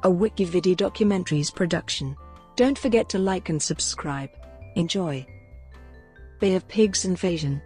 a WikiVidi documentaries production. Don't forget to like and subscribe. Enjoy. Bay of Pigs invasion.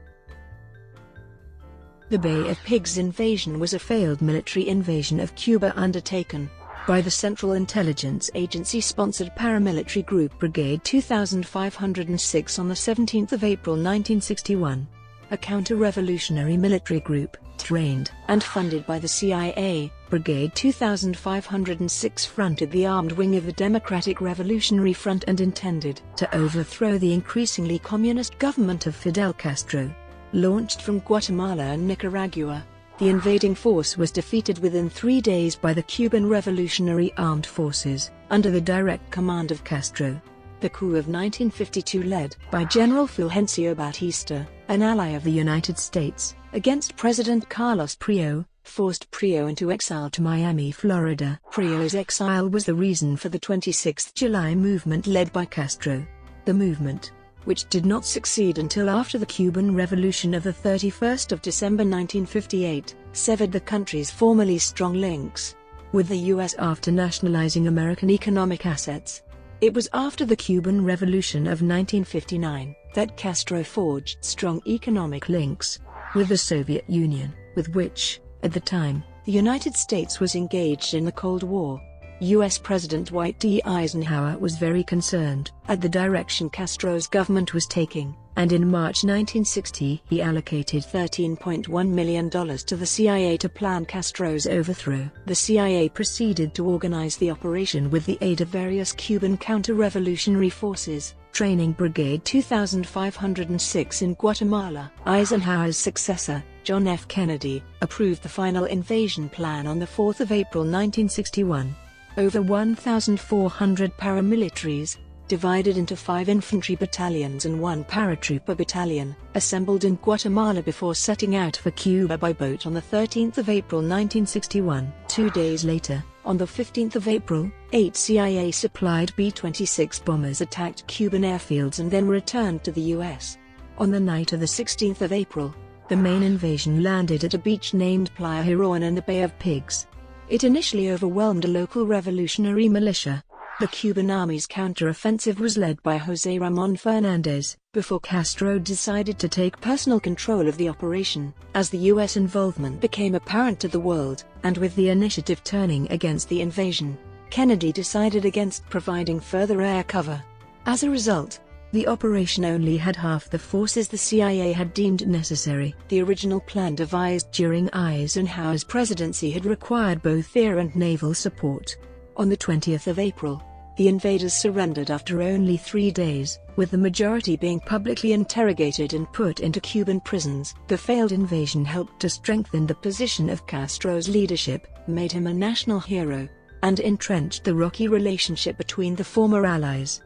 The Bay of Pigs invasion was a failed military invasion of Cuba undertaken by the Central Intelligence Agency-sponsored paramilitary group Brigade 2506 on the 17th of April 1961. A counter-revolutionary military group, trained and funded by the CIA, Brigade 2506 fronted the armed wing of the Democratic Revolutionary Front and intended to overthrow the increasingly communist government of Fidel Castro. Launched from Guatemala and Nicaragua, the invading force was defeated within 3 days by the Cuban Revolutionary Armed Forces, under the direct command of Castro. The coup of 1952 led by General Fulgencio Batista, an ally of the United States, against President Carlos Prijo, forced Prijo into exile to Miami, Florida. Prijo's exile was the reason for the 26th July movement led by Castro. The movement, which did not succeed until after the Cuban Revolution of the 31st of December 1958, severed the country's formerly strong links with the U.S. after nationalizing American economic assets. It was after the Cuban Revolution of 1959 that Castro forged strong economic links with the Soviet Union, with which, at the time, the United States was engaged in the Cold War. U.S. President Dwight D. Eisenhower was very concerned at the direction Castro's government was taking, and in March 1960 he allocated $13.1 million to the CIA to plan Castro's overthrow. The CIA proceeded to organize the operation with the aid of various Cuban counter-revolutionary forces, training Brigade 2506 in Guatemala. Eisenhower's successor, John F. Kennedy, approved the final invasion plan on the 4th of April 1961. Over 1,400 paramilitaries, divided into 5 infantry battalions and 1 paratrooper battalion, assembled in Guatemala before setting out for Cuba by boat on the 13th of April 1961. 2 days later, on the 15th of April, 8 CIA-supplied B-26 bombers attacked Cuban airfields and then returned to the U.S. On the night of the 16th of April, the main invasion landed at a beach named Playa Girón in the Bay of Pigs. It initially overwhelmed a local revolutionary militia. The Cuban army's counter-offensive was led by José Ramón Fernández, before Castro decided to take personal control of the operation. As the U.S. involvement became apparent to the world, and with the initiative turning against the invasion, Kennedy decided against providing further air cover. As a result, the operation only had half the forces the CIA had deemed necessary. The original plan devised during Eisenhower's presidency had required both air and naval support. On the 20th of April, the invaders surrendered after only 3 days, with the majority being publicly interrogated and put into Cuban prisons. The failed invasion helped to strengthen the position of Castro's leadership, made him a national hero, and entrenched the rocky relationship between the former allies.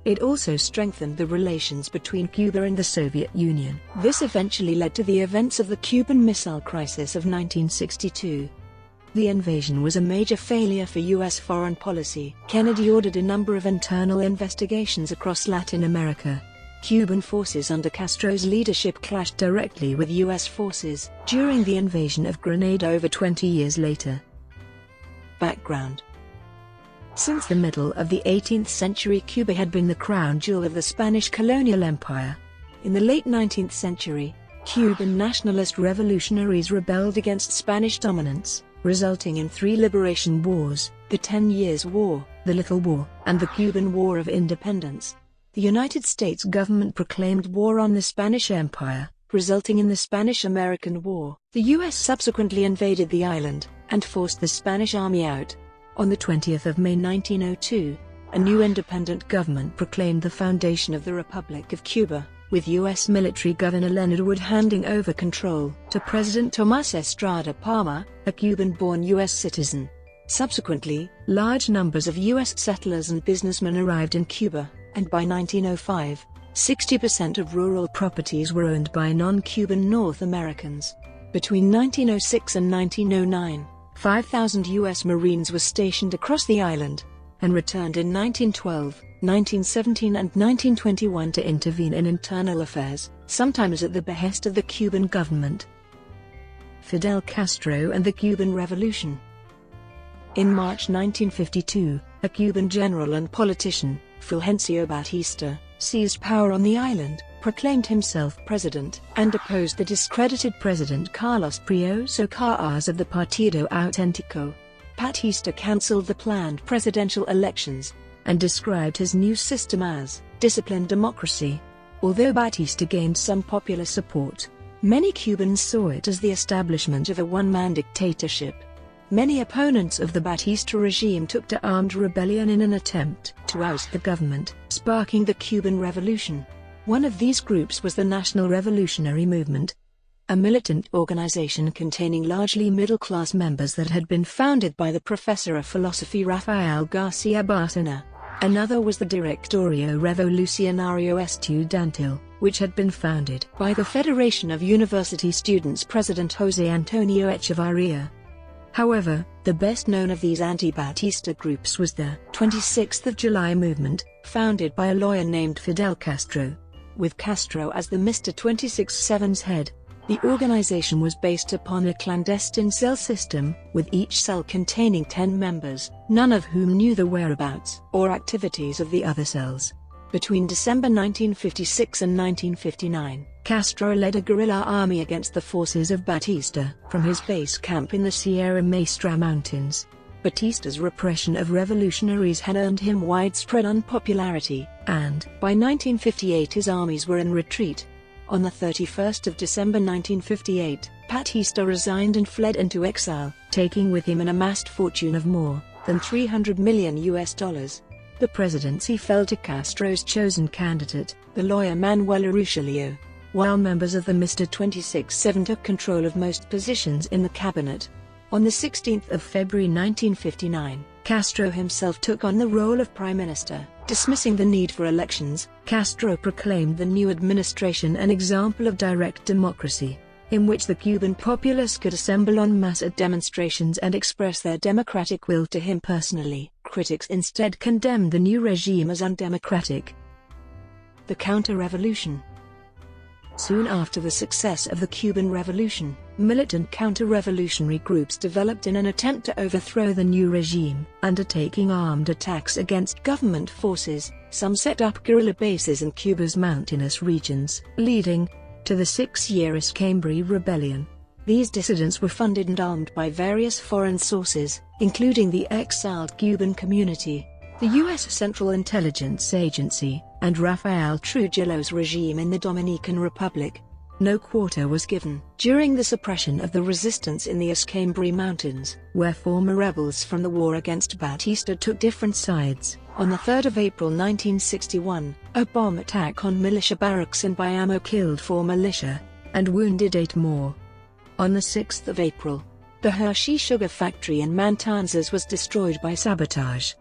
It also strengthened the relations between Cuba and the Soviet Union. This eventually led to the events of the Cuban Missile Crisis of 1962. The invasion was a major failure for U.S. foreign policy. Kennedy ordered a number of internal investigations across Latin America. Cuban forces under Castro's leadership clashed directly with U.S. forces during the invasion of Grenada over 20 years later. Background. Since the middle of the 18th century, Cuba had been the crown jewel of the Spanish colonial empire. In the late 19th century, Cuban nationalist revolutionaries rebelled against Spanish dominance, resulting in 3 liberation wars: the 10 Years' War, the Little War, and the Cuban War of Independence. The United States government proclaimed war on the Spanish Empire, resulting in the Spanish-American War. The U.S. subsequently invaded the island, and forced the Spanish army out. On the 20th of May 1902, a new independent government proclaimed the foundation of the Republic of Cuba, with U.S. military Governor Leonard Wood handing over control to President Tomás Estrada Palma, a Cuban-born U.S. citizen. Subsequently, large numbers of U.S. settlers and businessmen arrived in Cuba, and by 1905, 60% of rural properties were owned by non-Cuban North Americans. Between 1906 and 1909, 5,000 U.S. Marines were stationed across the island, and returned in 1912, 1917 and 1921 to intervene in internal affairs, sometimes at the behest of the Cuban government. Fidel Castro and the Cuban Revolution. In March 1952, a Cuban general and politician, Fulgencio Batista, seized power on the island, proclaimed himself president, and deposed the discredited President Carlos Prioso Caas of the Partido Auténtico. Batista cancelled the planned presidential elections, and described his new system as disciplined democracy. Although Batista gained some popular support, many Cubans saw it as the establishment of a one-man dictatorship. Many opponents of the Batista regime took to armed rebellion in an attempt to oust the government, sparking the Cuban Revolution. One of these groups was the National Revolutionary Movement, a militant organization containing largely middle-class members that had been founded by the professor of philosophy Rafael García Bárcena. Another was the Directorio Revolucionario Estudiantil, which had been founded by the Federation of University Students President José Antonio Echevarría. However, the best known of these anti-Batista groups was the 26th of July movement, founded by a lawyer named Fidel Castro. With Castro as the Mr. 26/7's head, the organization was based upon a clandestine cell system, with each cell containing 10 members, none of whom knew the whereabouts or activities of the other cells. Between December 1956 and 1959, Castro led a guerrilla army against the forces of Batista from his base camp in the Sierra Maestra Mountains. Batista's repression of revolutionaries had earned him widespread unpopularity, and by 1958 his armies were in retreat. On the 31st of December 1958, Batista resigned and fled into exile, taking with him an amassed fortune of more than $300 million. The presidency fell to Castro's chosen candidate, the lawyer Manuel Urrutia, while members of the Mr. 26/7 took control of most positions in the cabinet. On the 16th of February 1959, Castro himself took on the role of prime minister. Dismissing the need for elections, Castro proclaimed the new administration an example of direct democracy, in which the Cuban populace could assemble en masse at demonstrations and express their democratic will to him personally. Critics instead condemned the new regime as undemocratic. The counter-revolution. Soon after the success of the Cuban Revolution, militant counter-revolutionary groups developed in an attempt to overthrow the new regime, undertaking armed attacks against government forces. Some set up guerrilla bases in Cuba's mountainous regions, leading to the 6-year Escambray Rebellion. These dissidents were funded and armed by various foreign sources, including the exiled Cuban community, the U.S. Central Intelligence Agency, and Rafael Trujillo's regime in the Dominican Republic. No quarter was given during the suppression of the resistance in the Escambray Mountains, where former rebels from the war against Batista took different sides. On the 3rd of April 1961, a bomb attack on militia barracks in Bayamo killed 4 militia and wounded 8 more. On the 6th of April, the Hershey sugar factory in Matanzas was destroyed by sabotage.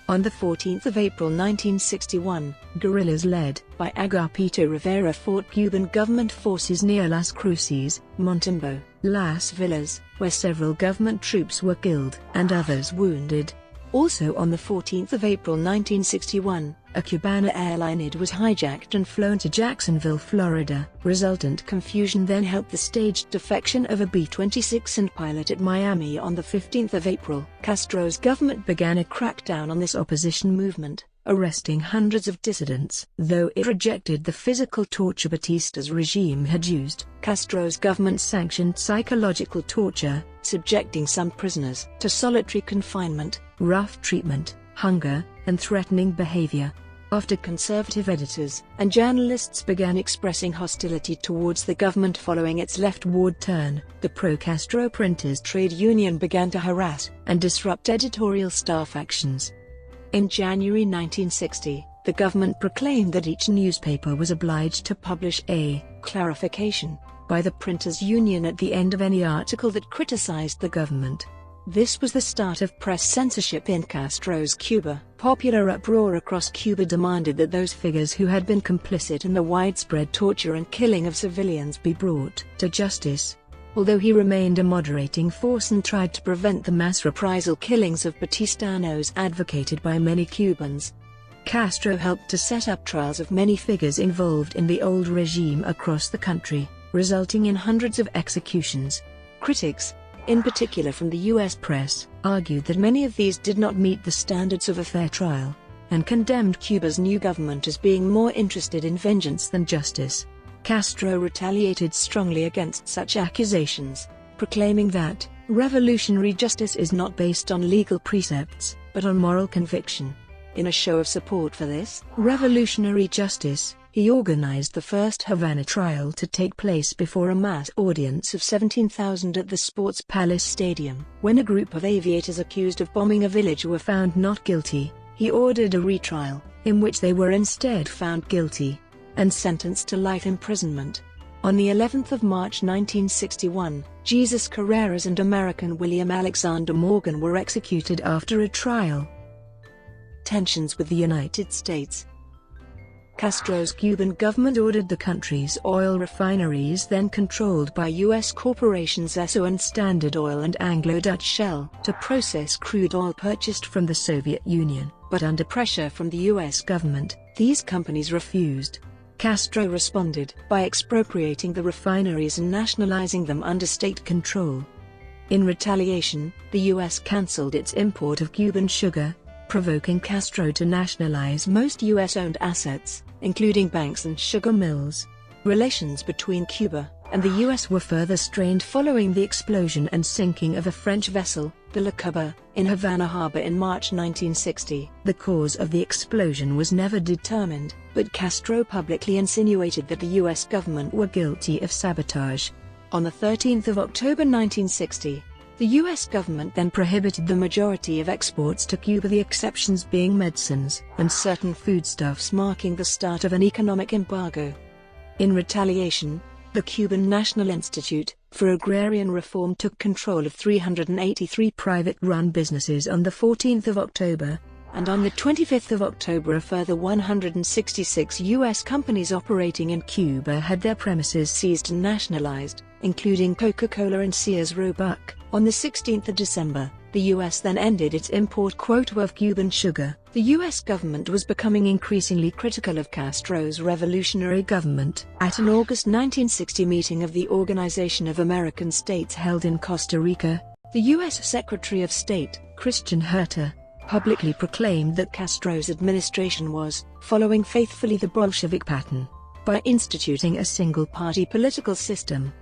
On the 14th of April 1961, guerrillas led by Agapito Rivera fought Cuban government forces near Las Cruces, Montembo, Las Villas, where several government troops were killed and others wounded. Also on the 14th of April 1961, a Cubana airline was hijacked and flown to Jacksonville, Florida. Resultant confusion then helped the staged defection of a B-26 and pilot at Miami. On the 15th of April, Castro's government began a crackdown on this opposition movement, arresting hundreds of dissidents. Though it rejected the physical torture Batista's regime had used, Castro's government sanctioned psychological torture, subjecting some prisoners to solitary confinement, rough treatment, hunger, and threatening behavior. After conservative editors and journalists began expressing hostility towards the government following its leftward turn, the pro-Castro Printers Trade Union began to harass and disrupt editorial staff actions. In January 1960, the government proclaimed that each newspaper was obliged to publish a clarification by the Printers Union at the end of any article that criticized the government. This was the start of press censorship in Castro's Cuba. Popular uproar across Cuba demanded that those figures who had been complicit in the widespread torture and killing of civilians be brought to justice. Although he remained a moderating force and tried to prevent the mass reprisal killings of Batistanos advocated by many Cubans, Castro helped to set up trials of many figures involved in the old regime across the country, resulting in hundreds of executions. Critics, in particular from the U.S. press, argued that many of these did not meet the standards of a fair trial, and condemned Cuba's new government as being more interested in vengeance than justice. Castro retaliated strongly against such accusations, proclaiming that revolutionary justice is not based on legal precepts, but on moral conviction. In a show of support for this revolutionary justice, he organized the first Havana trial to take place before a mass audience of 17,000 at the Sports Palace Stadium. When a group of aviators accused of bombing a village were found not guilty, he ordered a retrial, in which they were instead found guilty and sentenced to life imprisonment. On the 11th of March 1961, Jesus Carreras and American William Alexander Morgan were executed after a trial. Tensions with the United States. Castro's Cuban government ordered the country's oil refineries, then controlled by U.S. corporations Esso and Standard Oil and Anglo-Dutch Shell, to process crude oil purchased from the Soviet Union, but under pressure from the U.S. government, these companies refused. Castro responded by expropriating the refineries and nationalizing them under state control. In retaliation, the U.S. cancelled its import of Cuban sugar, provoking Castro to nationalize most U.S.-owned assets, including banks and sugar mills. Relations between Cuba and the U.S. were further strained following the explosion and sinking of a French vessel, the La Cuba, in Havana Harbor in March 1960. The cause of the explosion was never determined, but Castro publicly insinuated that the U.S. government were guilty of sabotage. On the 13th of October 1960, the U.S. government then prohibited the majority of exports to Cuba, the exceptions being medicines and certain foodstuffs, marking the start of an economic embargo. In retaliation, the Cuban National Institute for Agrarian Reform took control of 383 private-run businesses on the 14th of October, and on the 25th of October a further 166 U.S. companies operating in Cuba had their premises seized and nationalized, including Coca-Cola and Sears Roebuck. On the 16th of December, the U.S. then ended its import quota of Cuban sugar. The U.S. government was becoming increasingly critical of Castro's revolutionary government. At an August 1960 meeting of the Organization of American States held in Costa Rica, the U.S. Secretary of State, Christian Herter, publicly proclaimed that Castro's administration was following faithfully the Bolshevik pattern by instituting a single-party political system,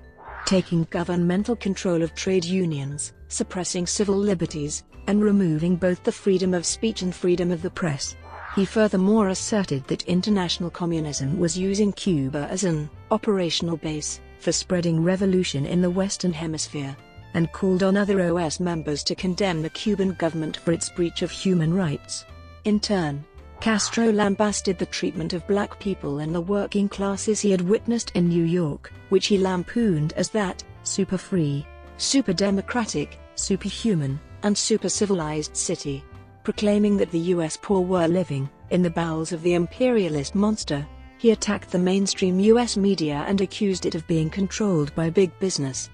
taking governmental control of trade unions, suppressing civil liberties, and removing both the freedom of speech and freedom of the press. He furthermore asserted that international communism was using Cuba as an operational base for spreading revolution in the Western Hemisphere, and called on other OS members to condemn the Cuban government for its breach of human rights. In turn, Castro lambasted the treatment of black people and the working classes he had witnessed in New York, which he lampooned as that super-free, super-democratic, superhuman, and super-civilized city, proclaiming that the U.S. poor were living in the bowels of the imperialist monster. He attacked the mainstream U.S. media and accused it of being controlled by big business.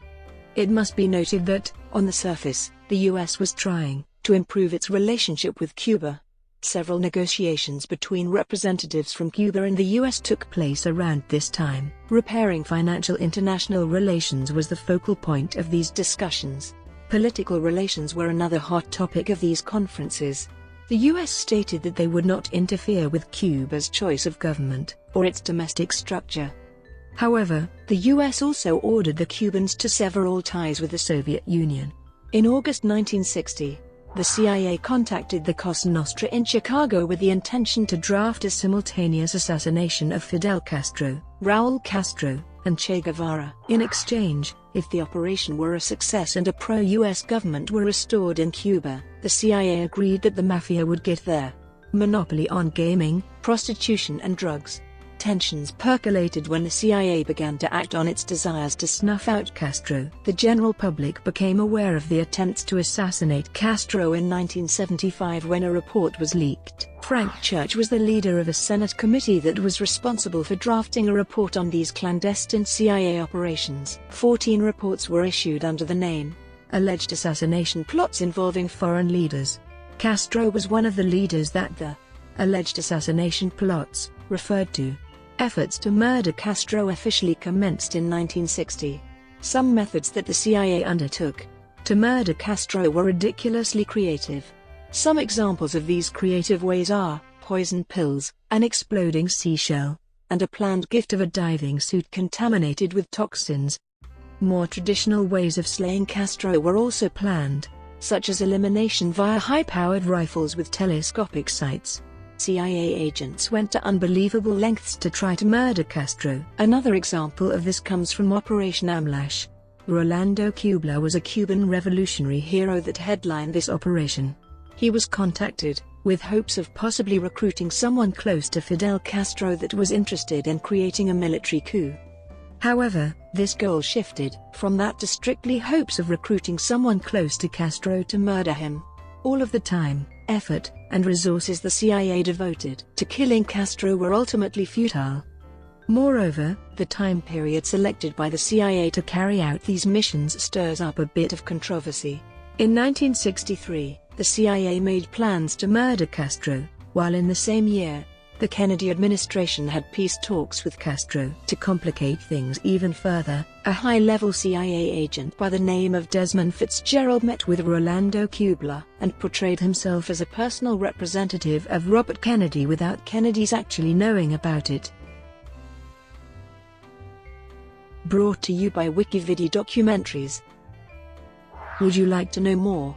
It must be noted that, on the surface, the U.S. was trying to improve its relationship with Cuba. Several negotiations between representatives from Cuba and the U.S. took place around this time. Repairing financial international relations was the focal point of these discussions. Political relations were another hot topic of these conferences. The U.S. stated that they would not interfere with Cuba's choice of government or its domestic structure. However, the U.S. also ordered the Cubans to sever all ties with the Soviet Union. In August 1960, the CIA contacted the Cosa Nostra in Chicago with the intention to draft a simultaneous assassination of Fidel Castro, Raúl Castro, and Che Guevara. In exchange, if the operation were a success and a pro-US government were restored in Cuba, the CIA agreed that the mafia would get their monopoly on gaming, prostitution and drugs. Tensions percolated when the CIA began to act on its desires to snuff out Castro. The general public became aware of the attempts to assassinate Castro in 1975 when a report was leaked. Frank Church was the leader of a Senate committee that was responsible for drafting a report on these clandestine CIA operations. 14 reports were issued under the name Alleged Assassination Plots Involving Foreign Leaders. Castro was one of the leaders that the alleged assassination plots referred to. Efforts to murder Castro officially commenced in 1960. Some methods that the CIA undertook to murder Castro were ridiculously creative. Some examples of these creative ways are poison pills, an exploding seashell, and a planned gift of a diving suit contaminated with toxins. More traditional ways of slaying Castro were also planned, such as elimination via high-powered rifles with telescopic sights. CIA agents went to unbelievable lengths to try to murder Castro. Another example of this comes from Operation Amlash. Rolando Cubla was a Cuban revolutionary hero that headlined this operation. He was contacted, with hopes of possibly recruiting someone close to Fidel Castro that was interested in creating a military coup. However, this goal shifted from that to strictly hopes of recruiting someone close to Castro to murder him. All of the time, effort, and resources the CIA devoted to killing Castro were ultimately futile. Moreover, the time period selected by the CIA to carry out these missions stirs up a bit of controversy. In 1963, the CIA made plans to murder Castro, while in the same year, the Kennedy administration had peace talks with Castro. To complicate things even further, a high-level CIA agent by the name of Desmond Fitzgerald met with Rolando Cubla and portrayed himself as a personal representative of Robert Kennedy without Kennedy's actually knowing about it. Brought to you by WikiVidi documentaries. Would you like to know more?